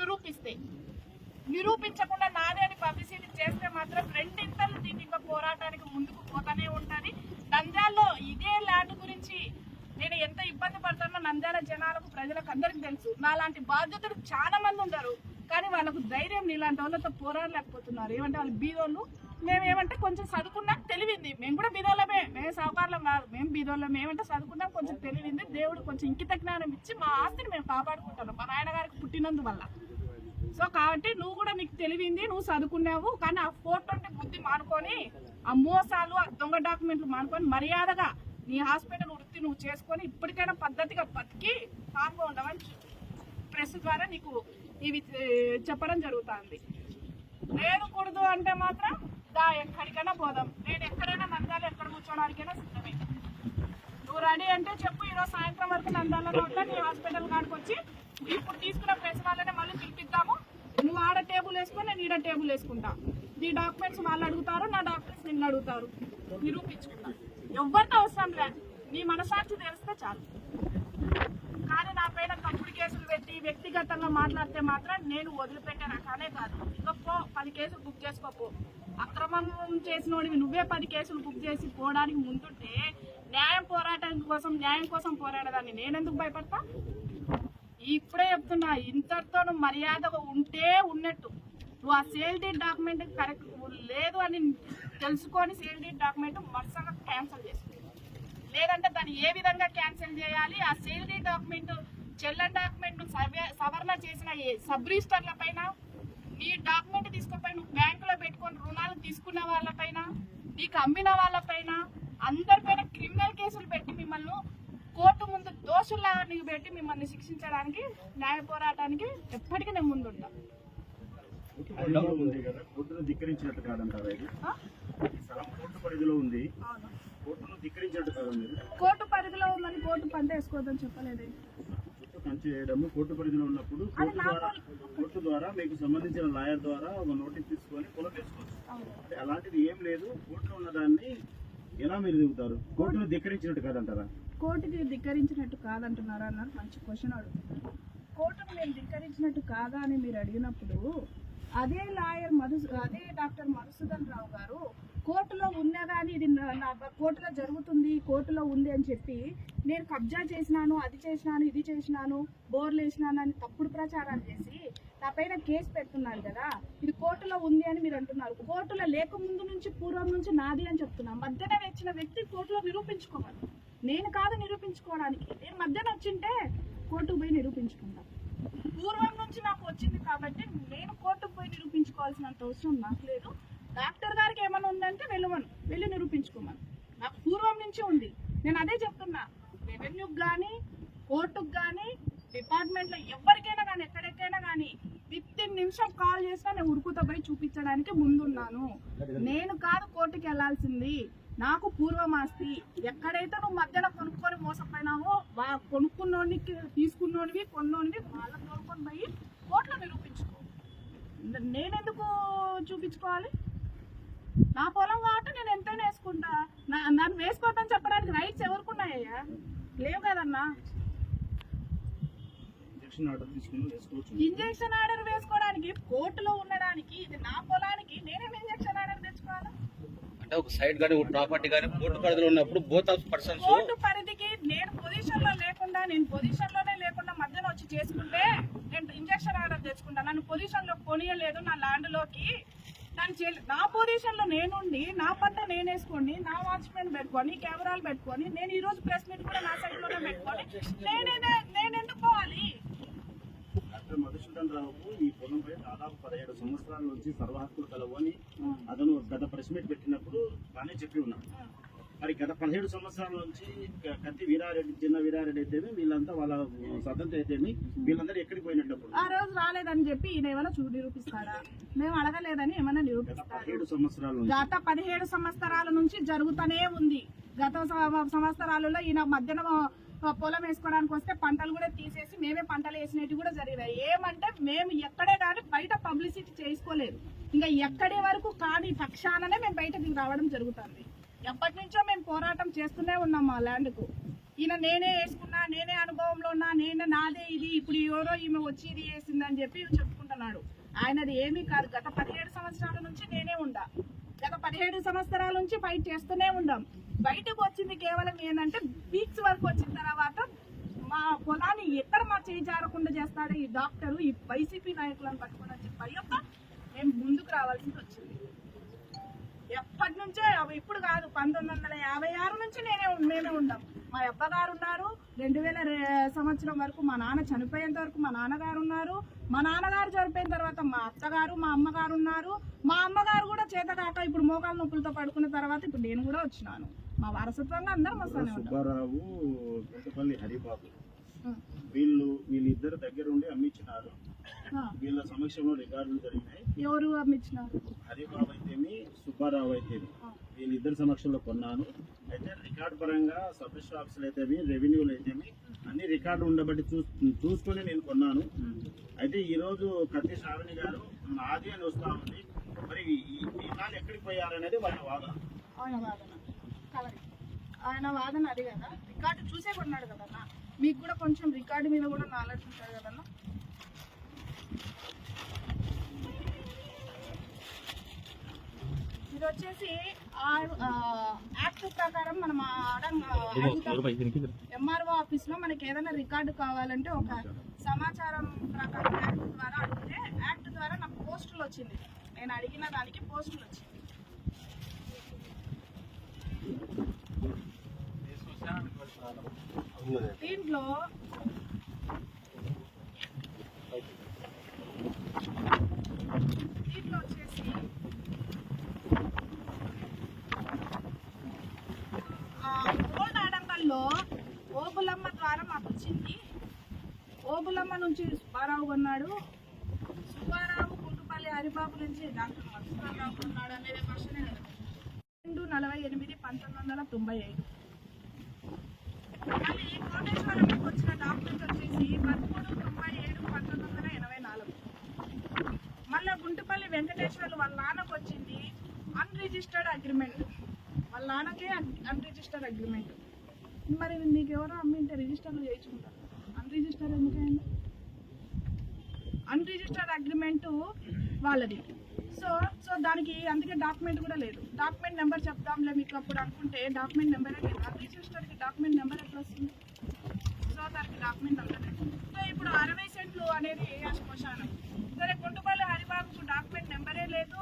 నిరూపించకుండా నాదే అని పబ్లిసిటీ చేస్తే మాత్రం రెండింతలు దీన్ని ఇంకా పోరాటానికి ముందుకు పోతానే ఉంటుంది. నంద్యాలలో ఇదే ల్యాండ్ గురించి నేను ఎంత ఇబ్బంది పడతానో నంద్యాల జనాలకు, ప్రజలకు అందరికి తెలుసు. నాలాంటి బాధ్యతలు చాలా మంది ఉంటారు, కానీ వాళ్ళకు ధైర్యం నీలాంటి వాళ్ళతో పోరాడలేకపోతున్నారు. ఏమంటే వాళ్ళు బీదోళ్ళు, మేము ఏమంటే కొంచెం చదువుకున్నాం, తెలివింది. మేము కూడా బీదోళ్ళమే, మేము సావుకారులం కాదు, మేము బీదోళ్ళం. ఏమంటే చదువుకున్నాం, కొంచెం తెలివింది. దేవుడు కొంచెం ఇంకిత జ్ఞానం ఇచ్చి మా ఆస్తిని మేము కాపాడుకుంటాం మా నాయన గారికి పుట్టినందువల్ల. సో కాబట్టి నువ్వు కూడా నీకు తెలివింది, నువ్వు చదువుకున్నావు, కానీ ఆ 420 బుద్ధి మానుకొని, ఆ మోసాలు, ఆ దొంగ డాక్యుమెంట్లు మానుకొని మర్యాదగా నీ హాస్పిటల్ వృత్తి నువ్వు చేసుకొని ఇప్పటికైనా పద్ధతిగా బతికి కామ్గా ఉండవని ప్రెస్ ద్వారా నీకు ఇవి చెప్పడం జరుగుతుంది. లేదు కూడదు అంటే మాత్రం ఎక్కడికైనా పోదాం. నేను ఎక్కడైనా నంద్యాల ఎక్కడ కూర్చోడానికైనా సిద్ధమే. నువ్వు రెడీ అంటే చెప్పు, ఈరోజు సాయంత్రం వరకు నంద్యాలలో ఉంటా. నీ హాస్పిటల్ కాడికి వచ్చి ఇప్పుడు తీసుకున్న ప్రెస్ వాళ్ళనే మళ్ళీ పిలిపిద్దాము. నువ్వు ఆడ టేబుల్ వేసుకొని నేను ఈడ టేబుల్ వేసుకుంటా. నీ డాక్యుమెంట్స్ వాళ్ళు అడుగుతారు, నా డాక్యుమెంట్స్ నిన్ను అడుగుతారు, నిరూపించుకుంటా. ఎవరితో అవసరం లే, నీ మనసాక్షి తెలిస్తే చాలు. కానీ నా పైన తప్పుడు కేసులు పెట్టి వ్యక్తిగతంగా మాట్లాడితే మాత్రం నేను వదిలిపెట్టే రకానే కాదు. ఇంకో 10 కేసులు బుక్ చేసుకోపో. అక్రమం చేసినోడివి నువ్వే 10 కేసులు బుక్ చేసి పోవడానికి ముందుంటే న్యాయం కోసం పోరాడదాన్ని నేనెందుకు భయపడతా? ఇప్పుడే చెప్తున్నా, ఇంతటితో నువ్వు మర్యాదగా ఉంటే ఉన్నట్టు. నువ్వు ఆ సేల్ డీడ్ డాక్యుమెంట్ కరెక్ట్ లేదు అని తెలుసుకొని సేల్ డీడ్ డాక్యుమెంట్ వరుసగా క్యాన్సిల్ చేసుకో. లేదంటే దాన్ని ఏ విధంగా క్యాన్సిల్ చేయాలి, ఆ సేల్ డీడ్ డాక్యుమెంట్ చెల్లెన్ డాక్యుమెంట్ సవరణ చేసిన సబ్ రిజిస్టర్ల పైన, నీ డాక్యుమెంట్ తీసుకుపోయి నువ్వు బ్యాంకులో పెట్టుకొని రుణాలు తీసుకున్న వాళ్ళపైన, నీకు అమ్మిన వాళ్ళపైన, అందరిపైన క్రిమినల్ కేసులు పెట్టి మిమ్మల్ని కోర్టు ముందు దోషుల్లాగా పెట్టి మిమ్మల్ని శిక్షించడానికి, న్యాయ పోరాటానికి ఎప్పటికీ నేను ముందుంటా. కోర్టు పరిధిలో ఉందని కోర్టు పంట వేసుకోవద్దని చెప్పలేదు. కోర్టు పరిధిలో ఉన్నప్పుడు కోర్టు ద్వారా మీకు సంబంధించిన లాయర్ ద్వారా ఒక నోటీస్ తీసుకొని పొలం వేసుకోవచ్చు. అలాంటిది ఏం లేదు. కోర్టులో ఉన్నదాన్ని ఎలా మీరు దిగుతారు? కోర్టును ధిక్కరించినట్టు కాదంటారా? కోర్టుకి ధిక్కరించినట్టు కాదంటున్నారా అన్నారు. మంచి క్వశ్చన్ అడుగుతున్నారు. కోర్టును మేము ధిక్కరించినట్టు కాదా అని మీరు అడిగినప్పుడు అదే అదే డాక్టర్ మధుసూదన్ రావు గారు కోర్టులో ఉన్నా కానీ ఇది నా కోర్టులో జరుగుతుంది, కోర్టులో ఉంది అని చెప్పి నేను కబ్జా చేసినాను, అది చేసినాను, ఇది చేసినాను, బోర్లు వేసినాను అని తప్పుడు ప్రచారాలు చేసి నా పైన కేసు పెడుతున్నారు కదా. ఇది కోర్టులో ఉంది అని మీరు అంటున్నారు. కోర్టులో లేకముందు నుంచి పూర్వం నుంచి నాది అని చెప్తున్నా. మధ్యన వచ్చిన వ్యక్తి కోర్టులో నిరూపించుకోవాలి. నేను కాదు నిరూపించుకోవడానికి. నేను మధ్యాహ్నం వచ్చింటే కోర్టుకు పోయి నిరూపించుకుంటా. పూర్వం నుంచి నాకు వచ్చింది కాబట్టి నేను కోర్టుకు పోయి నిరూపించుకోవాల్సినంత అవసరం నాకు లేదు. డాక్టర్ గారికి ఏమైనా ఉందంటే వెళ్ళి నిరూపించుకోమను. నాకు పూర్వం నుంచి ఉంది. నేను అదే చెప్తున్నా, రెవెన్యూకి కానీ కోర్టుకు కానీ డిపార్ట్మెంట్లో ఎవరికైనా కానీ ఎక్కడెక్కడైనా కానీ విత్ ఇన్ నిమిషం కాల్ చేసినా నేను ఉరుకుతా పోయి చూపించడానికి ముందున్నాను. నేను కాదు కోర్టుకి వెళ్ళాల్సింది, నాకు పూర్వం ఆస్తి. ఎక్కడైతే నువ్వు మధ్యలో కొనుక్కొని మోసపోయినావో కొనుక్కున్నోనికి తీసుకున్నోనివి కొన్నోనివి వాళ్ళకి కొనుక్కొని పోయి కోర్టులో నిరూపించుకో. నేనెందుకు చూపించుకోవాలి? నా పొలం కాబట్టి నేను ఎంతైనా వేసుకుంటా. నన్ను వేసుకోవద్దని చెప్పడానికి రైట్స్ ఎవరికి ఉన్నాయ్యా? లేవు కదన్నా. ఇంజక్షన్ ఆర్డర్ వేసుకోవడానికి కోర్టులో ఉండడానికి ఇది నా పొలానికి నేనేం ఇంజక్షన్ ఆర్డర్ తెచ్చుకోవాలి? అంటే ఒక సైడ్ గానీ ఒక ప్రాపర్టీ గానీ కోర్టు పరిధిలో ఉన్నప్పుడు బోత్ ఆఫ్ పర్సన్స్ కోర్టు పరిధికి నేను పొజిషన్ లోనే లేకుండా మధ్యలో వచ్చి చేసుకుంటే నేను ఇంజక్షన్ ఆర్డర్ తెచ్చుకుంటా. నన్ను పొజిషన్ లో కొనియలేదు నా ల్యాండ్ లోకి. నా పొజిషన్ లో నేనుండి నా పంట నేను వేసుకొని నా వాచ్మెన్ పెట్టుకొని కెమెరాలు పెట్టుకొని నేను ఈ రోజు ప్రెస్ మీట్ కూడా నా సైడ్ లోనే పెట్టుకొని నేను ఎందుకు పోవాలి? డాక్టర్ మధుసూదన్ రావుకు ఈ పొలంపై దాదాపు 17 సంవత్సరాల నుంచి సర్వహక్కులు కలవని అతను గత ప్రెస్ మీట్ పెట్టినప్పుడు బాగానే చెప్పి ఉన్నాడు. మరి గత 17 సంవత్సరాల నుంచి కత్తి వీరారెడ్డి, చిన్న వీరారెడ్డి అయితేమి వీళ్ళంతా వాళ్ళ స్వతంత్ర అయితేమి వీళ్ళందరూ ఎక్కడికి పోయినప్పుడు ఆ రోజు రాలేదని చెప్పి ఈయన ఏమైనా నిరూపిస్తారా? మేము అడగలేదని ఏమైనా నిరూపిస్తారా? గత 17 సంవత్సరాల నుంచి జరుగుతూనే ఉంది. గత సంవత్సరాలలో ఈయన మధ్యన పొలం వేసుకోవడానికి వస్తే పంటలు కూడా తీసేసి మేమే పంటలు వేసినట్టు కూడా జరిగినాయి. ఏమంటే మేము ఎక్కడే కానీ బయట పబ్లిసిటీ చేసుకోలేదు. ఇంకా ఎక్కడి వరకు కానీ పక్షాననే మేము బయటకు రావడం జరుగుతుంది. ఎప్పటి నుంచో మేము పోరాటం చేస్తూనే ఉన్నాం మా ల్యాండ్కు. ఈయన నేనే వేసుకున్నా, నేనే అనుభవంలో ఉన్నా, నాదే ఇది, ఇప్పుడు ఎవరో ఈమె వచ్చి ఇది వేసిందని చెప్పి చెప్పుకుంటున్నాడు. ఆయనది ఏమీ కాదు. గత 17 సంవత్సరాల నుంచి నేనే ఉండా. గత 17 సంవత్సరాల నుంచి ఫైట్ చేస్తూనే ఉండాం. బయటకు వచ్చింది కేవలం ఏంటంటే వీక్స్ వరకు వచ్చిన తర్వాత మా పొలాన్ని ఎక్కడ మా చేయి జారకుండా చేస్తాడు ఈ డాక్టరు, ఈ వైసీపీ నాయకులను పట్టుకుని అని చెప్పి అయ్యప్ప మేము ముందుకు రావాల్సి వచ్చింది. ఎప్పటి నుంచే, ఇప్పుడు కాదు, 1956 నుంచి మేమే ఉన్నాం. మా అబ్బగారు ఉన్నారు. 2000 సంవత్సరం వరకు మా నాన్న చనిపోయేంత వరకు మా నాన్నగారు ఉన్నారు. మా నాన్నగారు చనిపోయిన తర్వాత మా అత్తగారు, మా అమ్మగారు ఉన్నారు. మా అమ్మగారు కూడా చేత కాక ఇప్పుడు మోకాలు నొప్పులతో పడుకున్న తర్వాత ఇప్పుడు నేను కూడా వచ్చినాను. మా వారసత్వంగా అందరం వస్తానే ఉంటాం. సుబ్బారావు, గుంటపల్లి హరిబాబు వీళ్ళిద్దరు దగ్గర ఉండి అమ్మించినారు. వీళ్ళ సమక్షంలో రికార్డులు జరిగినాయి. ఎవరు అమ్మించినారు? హరిబాబు అయితేమి, సుబ్బారావు అయితేమి వీళ్ళిద్దరు సమక్షంలో కొన్నాను. అయితే రికార్డు పరంగా సబ్ రిజిస్టర్ ఆఫీసులు అయితేమి, రెవెన్యూలు అయితేమి అన్ని రికార్డు ఉండబట్టి చూసుకొని నేను కొన్నాను. అయితే ఈ రోజు కత్తి శ్రావణి గారు నాది అని వస్తా ఉంది. మరి ఈ నాలు ఎక్కడికి పోయారనేది వాళ్ళ వాదన. ఆయన వాదన అది కదా. రికార్డు చూసే కొన్నాడు కదన్నా. మీకు కూడా కొంచెం రికార్డు మీద కూడా నాలెడ్జ్ ఉంటుంది కదన్నా. ఇది వచ్చేసి యాక్ట్ ప్రకారం మనం ఎంఆర్ఓ ఆఫీస్ లో మనకి ఏదైనా రికార్డు కావాలంటే ఒక సమాచారం ప్రకారం యాక్ట్ ద్వారా అడిగితే యాక్ట్ ద్వారా నాకు పోస్టులు వచ్చింది. నేను అడిగిన దానికి పోస్టులు వచ్చింది. దీంట్లో వచ్చేసి ఓల్డ్ ఆడంగల్లో ఓబులమ్మ ద్వారా మాకు వచ్చింది. ఓబులమ్మ నుంచి సుబ్బారావు కొన్నాడు. సుబ్బారావు గుంటుపల్లి హరిబాబు నుంచి డాక్టర్ మధుసూదన్ రావు కొన్నాడు అనేది క్వశ్చనే లేదు. 2/48/1995. మళ్ళీ కోటేశ్వరంకి వచ్చిన డాక్యుమెంట్ వచ్చేసి 13/97/1984. మళ్ళీ గుంటుపల్లి వెంకటేశ్వర్లు వాళ్ళ నాన్నకు వచ్చింది అన్రిజిస్టర్డ్ అగ్రిమెంట్. వాళ్ళ నాన్నకే అన్రిజిస్టర్డ్ అగ్రిమెంట్. మరి నీకు ఎవరో అమ్మింటే రిజిస్టర్లు చేయించుకుంటారు. అన్రిజిస్టర్డ్ ఎందుకైంది? అన్రిజిస్టర్డ్ అగ్రిమెంట్ వాళ్ళది. సో దానికి అందుకే డాక్యుమెంట్ కూడా లేదు. డాక్యుమెంట్ నెంబర్ చెప్తాంలే మీకు అప్పుడు అనుకుంటే డాక్యుమెంట్ నెంబరే లేదు. అన్రిజిస్టర్డ్కి డాక్యుమెంట్ నెంబర్ ఎట్లా వస్తుంది? సో దానికి డాక్యుమెంట్ అందలేదు. సో ఇప్పుడు 60 సెంట్లు అనేది శ్మశానం. సరే, గుంటుపల్లి హరిబాబుకు డాక్యుమెంట్ నెంబరే లేదు,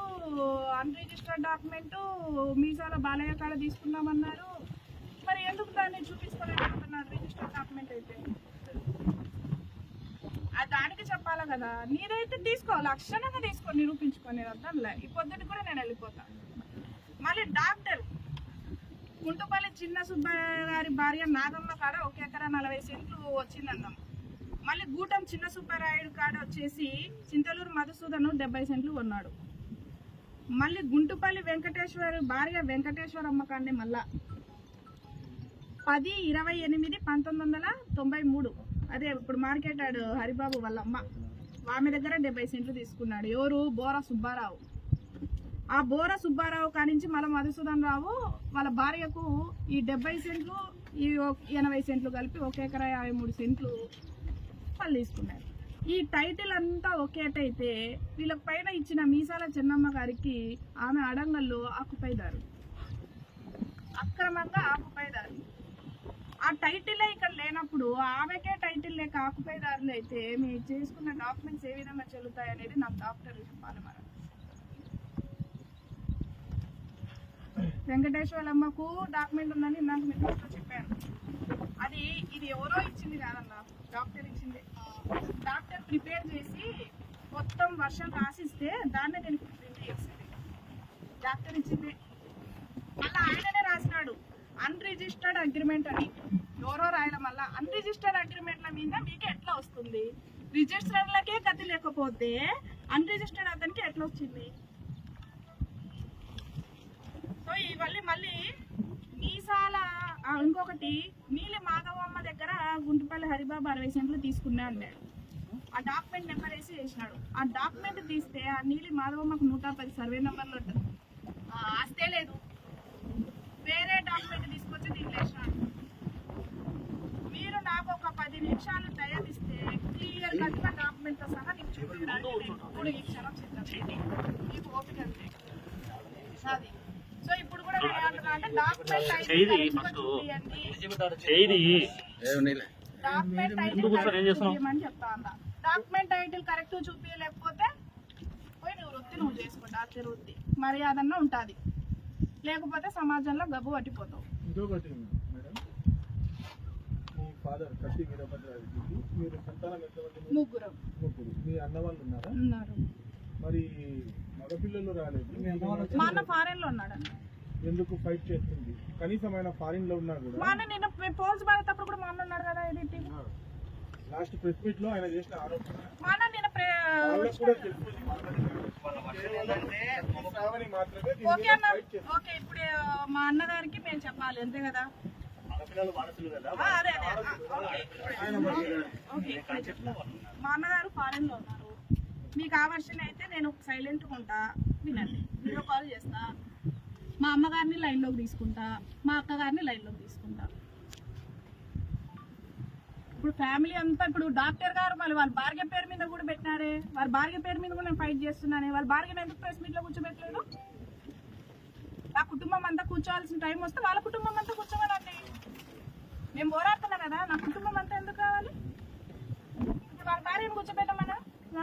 అన్రిజిస్టర్డ్ డాక్యుమెంటు మీసాల బాలయ్య కాడ తీసుకున్నామన్నారు. మరి ఎందుకు దాన్ని చూపించుకోలేకపోతున్నారు రిజిస్టర్ డాక్యుమెంట్ అయితే? దానికి చెప్పాలా కదా. నీదైతే తీసుకో, లక్షణంగా తీసుకో, నిరూపించుకొని అర్థంలే. ఈ పొద్దుటి కూడా నేను వెళ్ళిపోతాను. మళ్ళీ డాక్టర్ కుంటుపల్లి చిన్న సుబ్బయ్య గారి భార్య నాగమ్మ కాడ 1 ఎకరా 40 సెంట్లు వచ్చిందన్నాం. మళ్ళీ గూటం చిన్న సుబ్బరాయుడు కాడ వచ్చేసి చింతలూరు మధుసూదను 70 సెంట్లు కొన్నాడు. మళ్ళీ గుంటుపల్లి వెంకటేశ్వర భార్య వెంకటేశ్వరమ్మ కాడనే మళ్ళా 10/28/1993 అదే ఇప్పుడు మార్కెట్ ఆడు హరిబాబు వాళ్ళ అమ్మ ఆమె దగ్గర 70 సెంట్లు తీసుకున్నాడు. ఎవరు? బోరా సుబ్బారావు. ఆ బోరా సుబ్బారావు కానించి మళ్ళీ మధుసూదన్ రావు వాళ్ళ భార్యకు ఈ 70 సెంట్లు ఈ 80 సెంట్లు కలిపి 1 ఎకరా 53 సెంట్లు వాళ్ళు తీసుకున్నారు. ఈ టైటిల్ అంతా ఒకేటైతే వీళ్ళకి పైన ఇచ్చిన మీసాల చెన్నమ్మ గారికి ఆమె అడంగల్లో ఆకుపైదారు, అక్రమంగా ఆకుపైదారు. ఆ టైటిలే ఇక్కడ లేనప్పుడు ఆమెకే టైటిల్ లేక ఆకుపైదారులు అయితే మీరు చేసుకున్న డాక్యుమెంట్స్ ఏ విధంగా చెల్లుతాయి అనేది నాకు డాక్టర్ చెప్పాలి. మరి వెంకటేశ్వరమ్మకు డాక్యుమెంట్ ఉందని నాకు మీరు చెప్పాను. ఇది ఎవరో ఇచ్చింది కాదన్నా, డాక్టర్ ఇచ్చింది. డాక్టర్ ప్రిపేర్ చేసి మొత్తం వర్షం రాసిస్తే దాన్నే నేను ప్రింట్ చేసింది. డాక్టర్ ఇచ్చింది. మళ్ళీ ఆయననే రాసినాడు అన్రిజిస్టర్డ్ అగ్రిమెంట్ అని. ఎవరో రాయడం వల్ల అన్రిజిస్టర్డ్ అగ్రిమెంట్ల మీద మీకు ఎట్లా వస్తుంది? రిజిస్టర్లకే గతి లేకపోతే అన్రిజిస్టర్డ్ అతనికి ఎట్లా వచ్చింది? సో ఇవన్నీ మళ్ళీ మీసాల ఇంకొకటి నీలి మాధవమ్మ దగ్గర గుంటుపల్లి హరిబాబు 60 సెంట్లు తీసుకున్నా అన్నాడు. ఆ డాక్యుమెంట్ నెంబర్ వేసి చేసినాడు. ఆ డాక్యుమెంట్ తీస్తే ఆ నీలి మాధవమ్మకు 110 సర్వే నెంబర్లు ఉంటుంది. ఆస్తే లేదు, వేరే డాక్యుమెంట్ తీసుకొచ్చి దీంట్లో వేసినాడు. మీరు నాకు ఒక 10 నిమిషాలు టైం ఇస్తే క్లియర్ కట్గా డాక్యుమెంట్తో సహా నీకు చూపించడానికి ఇప్పుడు ఈ క్షణం సిద్ధం. మీకు ఓపిక అంతే అది. సో ఇప్పుడు కూడా నేను ఏమంటున్నా అంటే డాక్యుమెంట్ చూపించమని చెప్తా అన్నా. డాక్యుమెంట్ టైటిల్ కరెక్ట్ చూపించలేకపోతే పోయి నువ్వు వృత్తి నువ్వు చేసుకో, డాక్టర్ వృత్తి మర్యాదన్నా ఉంటుంది. లేకపోతే సమాజంలో గబ్బు పట్టిపోతావు. ఇంకొకటి మేడం, మీ ఫాదర్ కట్టి వీరభద్రారెడ్డికి మీరు సంతానం ఎంతమంది? ముగ్గురు. మీ అన్న వాళ్ళు ఉన్నారా? ఉన్నారు. మరి మగపిల్లలు రాలేదు. మా అన్న ఫారెన్ లో ఉన్నాడు. ఎందుకు ఫైట్ చేస్తుంది? కనీసం ఆయన ఫారిన్ లో ఉన్నా కూడా మా అన్న నేను పోల్స్ పడేటప్పుడు కూడా మా అన్న ఉన్నాడు కదా. ఇది లాస్ట్ ప్రెస్ మీట్ లో ఆయన చేసిన ఆరోపణ మా అన్న నేను ఓకే అన్న. ఓకే ఇప్పుడు మా అన్నగారికి మేము చెప్పాలి అంతే కదా. అదే మా అన్నగారు ఫారెన్ లో ఉన్నారు. మీకు ఆ వర్షన్ అయితే నేను సైలెంట్గా ఉంటా, వినండి. వీడియో కాల్ చేస్తా, మా అమ్మగారిని లైన్లోకి తీసుకుంటా, మా అక్కగారిని లైన్లోకి తీసుకుంటా. ఇప్పుడు ఫ్యామిలీ అంతా ఇప్పుడు డాక్టర్ గారు మళ్ళీ వాళ్ళ భార్య పేరు మీద కూడా పెట్టినారే. వాళ్ళ భార్య పేరు మీద కూడా నేను ఫైట్ చేస్తున్నానే. వాళ్ళ భార్యను ఎందుకు ప్రెస్ మీట్లో కూర్చోబెట్టలేదు? నా కుటుంబం అంతా కూర్చోవాల్సిన టైం వస్తే వాళ్ళ కుటుంబం అంతా కూర్చోమనండి. మేము పోరాడుతున్నాం కదా, నా కుటుంబం అంతా ఎందుకు కావాలి? ఇప్పుడు వాళ్ళ భార్యను కూర్చోబెట్టమన్నా.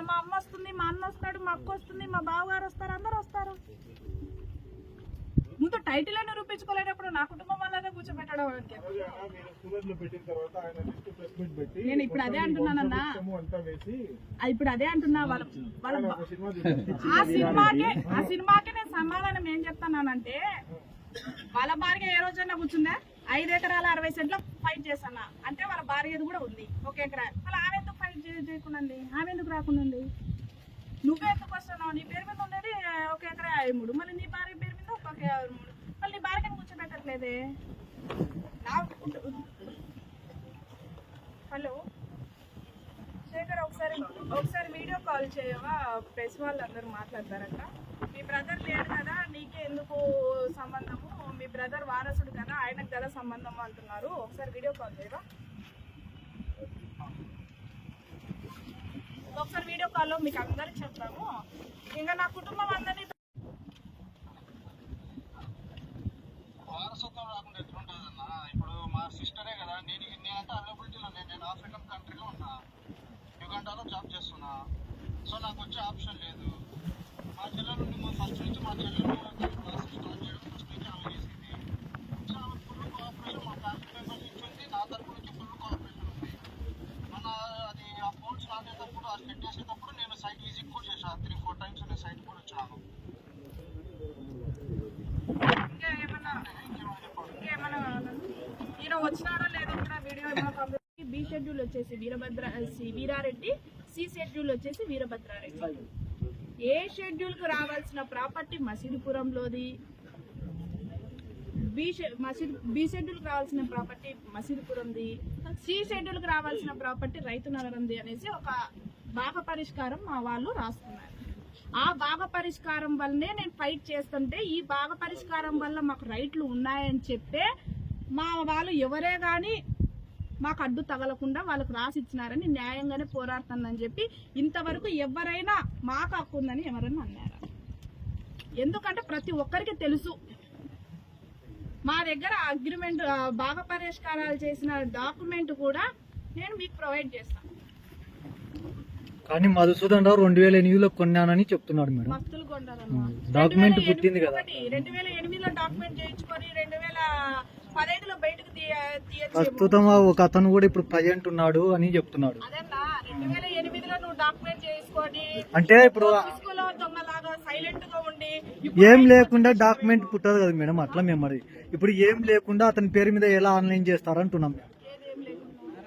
మా అమ్మ వస్తుంది, మా అన్న వస్తాడు, మా అక్క వస్తుంది, మా బావగారు వస్తారు, అందరూ వస్తారు. ముందు టైటిల్ అని నిరూపించుకోలేనప్పుడు నా కుటుంబం వాళ్ళదే కూర్చోబెట్టడం అంటే నేను ఇప్పుడు అదే అంటున్నానన్నా. ఇప్పుడు అదే అంటున్నా. ఆ సినిమాకి నేను సమాధానం ఏం చెప్తానంటే, వాళ్ళ భార్య ఏ రోజైనా కూర్చుందా? 5 ఎకరాల 60 సెంట్ల ఫైట్ చేస్తానా అంటే వాళ్ళ భార్యది కూడా ఉంది 1 ఎకరా. మళ్ళీ ఆమె ఎందుకు ఫైట్ చేయకుండా? ఆమె ఎందుకు రాకుండా? నువ్వే ఎందుకు వస్తున్నావు? నీ పేరు మీద ఉండేది 1 ఎకరా 53, మళ్ళీ నీ భార్య పేరు మీద 1 ఎకరా 53. మళ్ళీ నీ భార్యని కూర్చోబెట్టట్లేదే. హలో శేఖర్, ఒకసారి వీడియో కాల్ చేయవా? ప్రెస్ వాళ్ళు అందరూ మాట్లాడతారట. మీ బ్రదర్ లేడు కదా, నీకే ఎందుకు సంబంధము? మీ బ్రదర్ వారసుడు కదా, ఆయనకు కదా సంబంధం అంటున్నారు. ఒకసారి వీడియో కాల్ చేయవా? ఒకసారి వీడియో కాల్లో మీకు అందరికి చెప్తాము. ఇంకా నా కుటుంబం అందరినీ వారసత్వం రాకుండా ఎట్లుంటుందన్నా? ఇప్పుడు మా సిస్టరే కదా. నేనంటే అవైలబిలిటీలో నేను ఆఫ్రికన్ కంట్రీలో ఉన్నా, యుగాండాలో జాబ్ చేస్తున్నా. సో నాకు వచ్చే ఆప్షన్ లేదు. మా చెల్లెల నుండి ఫస్ట్ నుంచి మా చెల్లెలు స్టార్ట్ చేయడం ఫస్ట్ నుంచి ఆమె చేసింది. సో ఆమె ఫుల్ కోఆపరేషన్ మా వచ్చేసి వీరారెడ్డి, సి షెడ్యూల్ వచ్చేసి వీరభద్రారెడ్డి. ఏ షెడ్యూల్కి రావాల్సిన ప్రాపర్టీ మసీదుపురంలోది, బి షెడ్యూల్కి రావాల్సిన ప్రాపర్టీ మసీదుపురంది, సి షెడ్యూల్కి రావాల్సిన ప్రాపర్టీ రైతు నగరంది అనేసి ఒక భాగ పరిష్కారం మా వాళ్ళు రాసుకున్నారు. ఆ భాగ పరిష్కారం వల్లనే నేను ఫైట్ చేస్తుంటే ఈ భాగ పరిష్కారం వల్ల మాకు రైట్లు ఉన్నాయని చెప్పే మా వాళ్ళు ఎవరే కానీ మాకు అడ్డు తగలకుండా వాళ్ళకు రాసి ఇచ్చినారని న్యాయంగానే పోరాడుతుందని చెప్పి ఇంతవరకు ఎవరైనా మాకు హక్కు ఉందని ఎవరైనా అన్నారా? ఎందుకంటే ప్రతి ఒక్కరికి తెలుసు మా దగ్గర అగ్రిమెంట్ భాగ పరిష్కారాలు చేసిన డాక్యుమెంట్ కూడా నేను మీకు ప్రొవైడ్ చేస్తాను. కానీ మధుసూదన్ రావు 2008లో కొన్నానని చెప్తున్నాడు మేడం. భక్తులు కొంటారన్నమాట. డాక్యుమెంట్ పుట్టింది కదా. 2008లో డాక్యుమెంట్ చేయించుకొని 2015లో బయటకు తీయచ్చు. ప్రస్తుతం ఒక అతను కూడా ఇప్పుడు ప్రజెంట్ ఉన్నాడు అని చెప్తున్నాడు. అదన్నా 2008లో నువ్వు డాక్యుమెంట్ చేసుకొని అంటే ఇప్పుడు స్కూల్లో దొంగలాగా సైలెంట్ గా ఉండి ఏం లేకుండా డాక్యుమెంట్ పుట్టదు కదా మేడం. అట్లా మేము మరి ఇప్పుడు ఏం లేకుండా అతని పేరు మీద ఎలా ఆన్లైన్ చేస్తారంటున్నాం.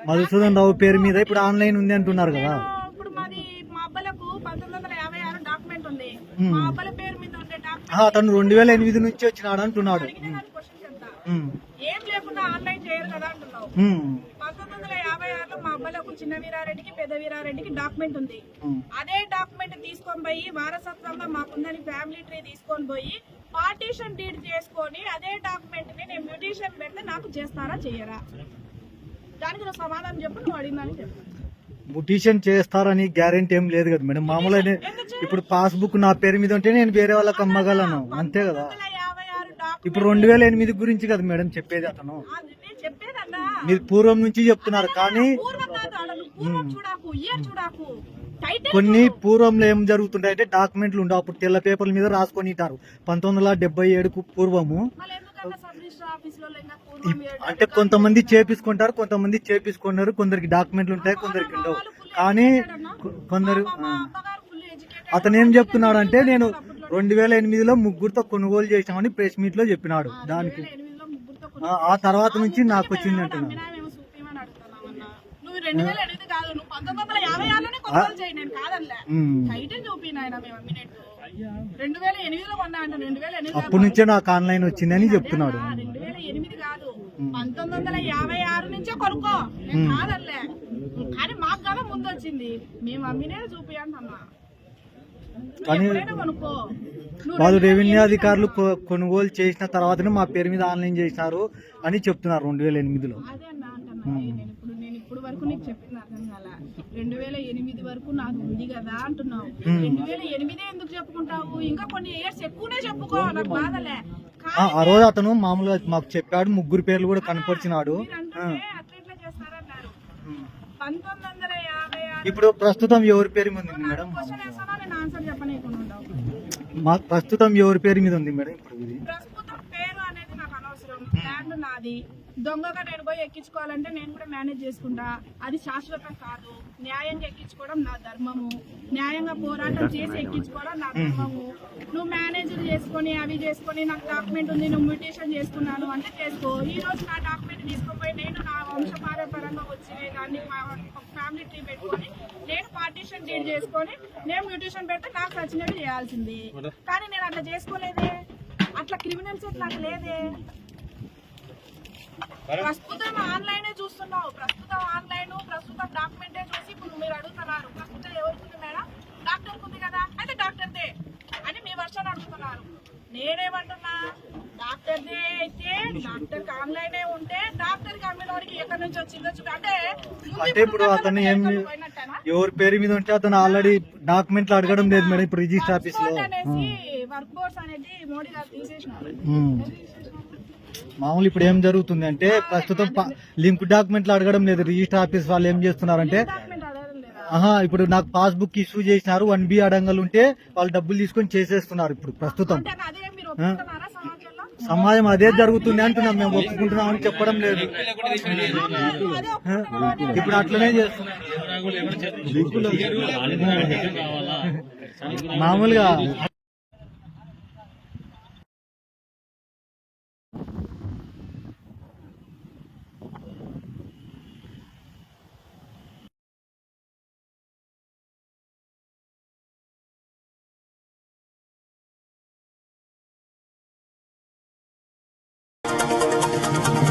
మధుసూదన్ రావు పేరు మీద ఇప్పుడు ఆన్లైన్ ఉంది అంటున్నారు కదా. ఇప్పుడు మాది మా అబ్బాలకు 1956 డాక్యుమెంట్ ఉంది. మా అబ్బాల పేరు మీద ఉండే డాక్యుమెంట్ అతను 2008 నుంచి వచ్చినాడు అంటున్నాడు. ఏం లేకుండా ఆన్లైన్ చేయరు కదా అంటున్నావు. 1956లో మా అబ్బాలకు చిన్న వీరారెడ్డికి పెద్ద వీరారెడ్డికి డాక్యుమెంట్ ఉంది. అదే డాక్యుమెంట్ తీసుకొని పోయి వారసత్వంగా మాకుందని ఫ్యామిలీ ట్రీ తీసుకొని పోయి పార్టీషన్ డీడ్ చేసుకొని అదే డాక్యుమెంట్ ని నేను మ్యూటేషన్ పెడితే నాకు చేస్తారా చెయ్యరా? దానికి నువ్వు సమాధానం చెప్పు. నువ్వు అడిగిందని చెప్పు. మ్యూటేషన్ చేస్తారని గ్యారెంటీ ఏం లేదు కదా మేడం. మామూలుగా ఇప్పుడు పాస్బుక్ నా పేరు మీద ఉంటే నేను వేరే వాళ్ళకి అమ్మగలను అంతే కదా. ఇప్పుడు 2008 గురించి కదా మేడం చెప్పేది. అతను మీరు పూర్వం నుంచి చెప్తున్నారు కానీ కొన్ని పూర్వంలో ఏం జరుగుతుంటాయంటే డాక్యుమెంట్లు ఉండవు. అప్పుడు తెల్ల పేపర్ల మీద రాసుకొని ఇటారు 1977కు పూర్వము. అంటే కొంతమంది చేపించుకుంటారు, కొంతమంది చేపించుకున్నారు. కొందరికి డాక్యుమెంట్లు ఉంటాయి, కొందరికి ఉండవు. కానీ కొందరు అతను ఏం చెప్తున్నాడు అంటే నేను 2008లో ముగ్గురుతో కొనుగోలు చేసామని ప్రెస్ మీట్ లో చెప్పినాడు. దానికి ఆ తర్వాత నుంచి నాకు వచ్చింది అంటున్నాను. నువ్వు 2008 కాదు, నువ్వు 1956లోనే కొనుగోలు చేయి. నేను కాదనలే. టైటిల్ చూపిన 2008లో కొన్నా అంటే 2008 అప్పటి నుంచే నాకు ఆన్లైన్ వచ్చిందని చెప్తున్నాడు. 2008 కాదు, 1956 నుంచే కొనుక్కో. నేను కాదనలే. కానీ మాకు కదా ముందు వచ్చింది. మేము అమ్మినే చూపి అంటున్నా. కానీ వాళ్ళు రెవెన్యూ అధికారులు కొనుగోలు చేసిన తర్వాతనే మా పేరు మీద ఆన్లైన్ చేసినారు అని చెప్తున్నారు 2008లో. అదే అన్న అంటున్నా. నేను ఇప్పుడు వరకు నీకు చెప్పిన అర్థం కాల. 2008 వరకు నాకు ఉంది కదా అంటున్నావు. 2008 ఎందుకు చెప్పుకుంటావు? ఇంకా కొన్ని ఇయర్స్ ఎక్కువనే చెప్పుకో. నాకు బాధలే. ఆ రోజు అతను మామూలుగా మాకు చెప్పాడు, ముగ్గురు పేర్లు కూడా కనపరిచినాడు. అట్లా చేస్తారన్నారు. 1956 ఇప్పుడు ప్రస్తుతం ఎవరి పేరు మీద ఉంది మేడం? మాకు ప్రస్తుతం ఎవరి పేరు మీద ఉంది మేడం? ఇప్పుడు ఇది ప్రస్తుతం పేరు అనేది నాకు అనవసరం. ల్యాండ్ నాది. దొంగగా నేను పోయి ఎక్కించుకోవాలంటే నేను కూడా మేనేజ్ చేసుకుంటా. అది శాశ్వతం కాదు. న్యాయంగా ఎక్కించుకోవడం నా ధర్మము. న్యాయంగా పోరాటం చేసి ఎక్కించుకోవడం నా ధర్మము. నువ్వు మేనేజర్ చేసుకొని అవి చేసుకొని నాకు డాక్యుమెంట్ ఉంది, నువ్వు మ్యూటేషన్ చేసుకున్నాను అంటే చేసుకో. ఈ రోజు నా డాక్యుమెంట్ తీసుకుపోయి నేను నా వంశపారంపరంగా వచ్చిన దాన్ని ఫ్యామిలీ ట్రీ పెట్టుకొని నేను పార్టీషన్ డీడ్ చేసుకొని నేను మ్యూటేషన్ పెడితే నాకు నచ్చినవి చేయాల్సింది. కానీ నేను అట్లా చేసుకోలేదే. అట్లా క్రిమినల్స్ ఎట్లా లేదే. ప్రస్తుతం ఆన్లైనే చూస్తున్నావు. ప్రస్తుతం ఆన్లైన్, ప్రస్తుతం డాక్యుమెంటే చూసి ఇప్పుడు మీరు అడుగుతున్నారు ప్రస్తుతం ఎవరికి మేడం? డాక్టర్ ఉంది కదా అంటే డాక్టర్దే అని మీ వర్షాలు అడుగుతున్నారు. నేనేమంటున్నా, డాక్టర్దే అయితే డాక్టర్కి ఆన్లైనే ఉంటే డాక్టర్కి అమ్మినోడికి ఎక్కడి నుంచి వచ్చిందో అంటే ఇప్పుడు అతను ఏమి ఎవరి పేరు మీద ఉంటే అతను ఆల్రెడీ డాక్యుమెంట్లు అడగడం లేదు మేడం. ఇప్పుడు రిజిస్టర్ ఆఫీస్ లో వర్క్ బోర్డ్స్ అనేది మోడీ గారు తీసేసినారు. మామూలు ఇప్పుడు ఏం జరుగుతుంది అంటే ప్రస్తుతం లింక్ డాక్యుమెంట్లు అడగడం లేదు. రిజిస్టర్ ఆఫీస్ వాళ్ళు ఏం చేస్తున్నారంటే ఇప్పుడు నాకు పాస్బుక్ ఇష్యూ చేసినారు 1B అడంగలు ఉంటే వాళ్ళు డబ్బులు తీసుకొని చేసేస్తున్నారు. ఇప్పుడు ప్రస్తుతం సమాజం అదే జరుగుతుంది అంటున్నాం. మేము ఒప్పుకుంటున్నాం అని చెప్పడం లేదు. ఇప్పుడు అట్లనే చేస్తున్నాం. మామూలుగా చేస్తాను